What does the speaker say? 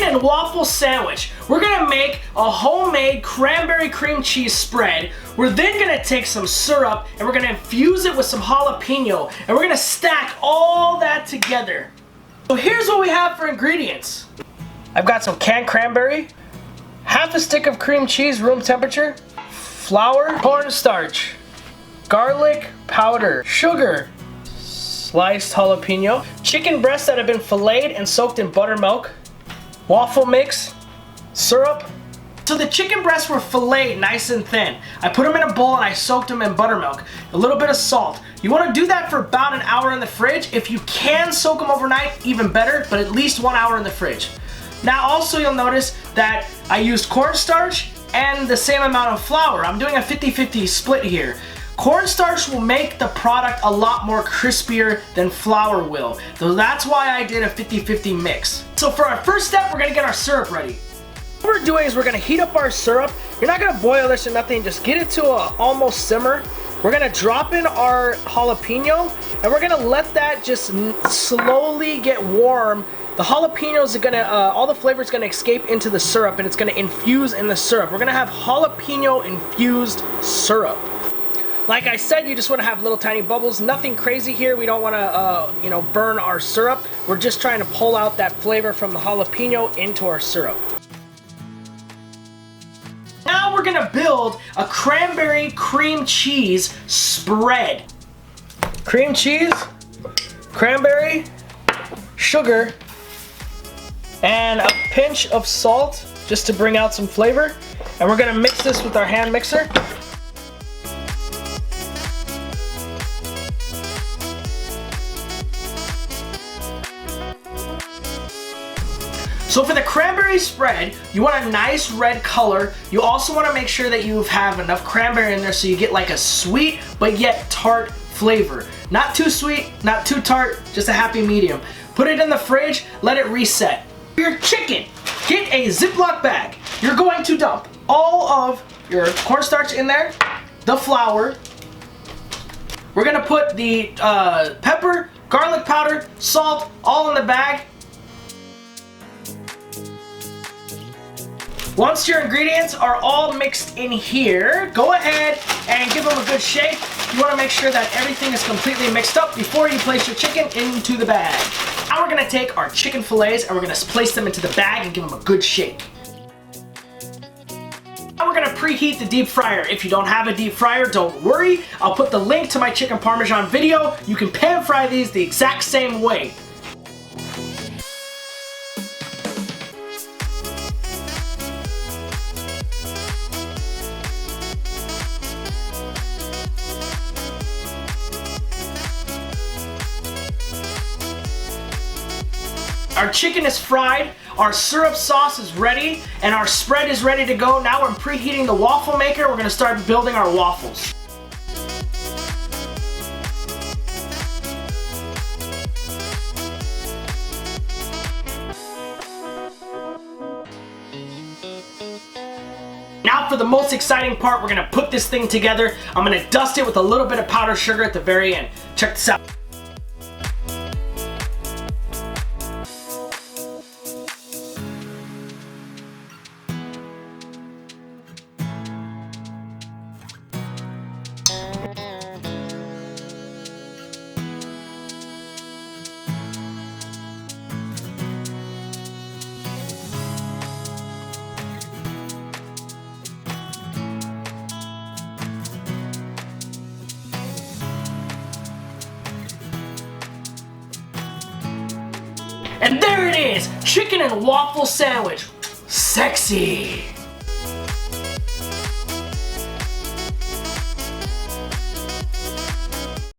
and waffle sandwich. We're gonna make a homemade cranberry cream cheese spread. We're then gonna take some syrup and we're gonna infuse it with some jalapeno, and we're gonna stack all that together. So here's what we have for ingredients. I've got some canned cranberry, half a stick of cream cheese room temperature, flour, cornstarch, garlic powder, sugar, sliced jalapeno, chicken breasts that have been filleted and soaked in buttermilk, waffle mix, syrup. So the chicken breasts were filleted nice and thin. I put them in a bowl and I soaked them in buttermilk. A little bit of salt. You want to do that for about an hour in the fridge. If you can soak them overnight, even better, but at least 1 hour in the fridge. Now also you'll notice that I used cornstarch and the same amount of flour. I'm doing a 50-50 split here. Cornstarch will make the product a lot more crispier than flour will. So that's why I did a 50-50 mix. So for our first step, we're gonna get our syrup ready. What we're doing is we're gonna heat up our syrup. You're not gonna boil this or nothing, just get it to a almost simmer. We're gonna drop in our jalapeno and we're gonna let that just slowly get warm. The jalapenos are gonna, all the flavor is gonna escape into the syrup and it's gonna infuse in the syrup. We're gonna have jalapeno infused syrup. Like I said, you just want to have little tiny bubbles. Nothing crazy here. We don't want to, burn our syrup. We're just trying to pull out that flavor from the jalapeno into our syrup. Now we're gonna build a cranberry cream cheese spread. Cream cheese, cranberry, sugar, and a pinch of salt just to bring out some flavor. And we're gonna mix this with our hand mixer. So for the cranberry spread, you want a nice red color. You also want to make sure that you have enough cranberry in there so you get like a sweet but yet tart flavor. Not too sweet, not too tart, just a happy medium. Put it in the fridge, let it reset. For your chicken, get a Ziploc bag. You're going to dump all of your cornstarch in there, the flour. We're gonna put the pepper, garlic powder, salt, all in the bag. Once your ingredients are all mixed in here, go ahead and give them a good shake. You want to make sure that everything is completely mixed up before you place your chicken into the bag. Now we're going to take our chicken fillets and we're going to place them into the bag and give them a good shake. Now we're going to preheat the deep fryer. If you don't have a deep fryer, don't worry. I'll put the link to my chicken parmesan video. You can pan fry these the exact same way. Our chicken is fried, our syrup sauce is ready, and our spread is ready to go. Now we're preheating the waffle maker. We're gonna start building our waffles. Now for the most exciting part, we're gonna put this thing together. I'm gonna dust it with a little bit of powdered sugar at the very end. Check this out. And there it is, chicken and waffle sandwich. Sexy.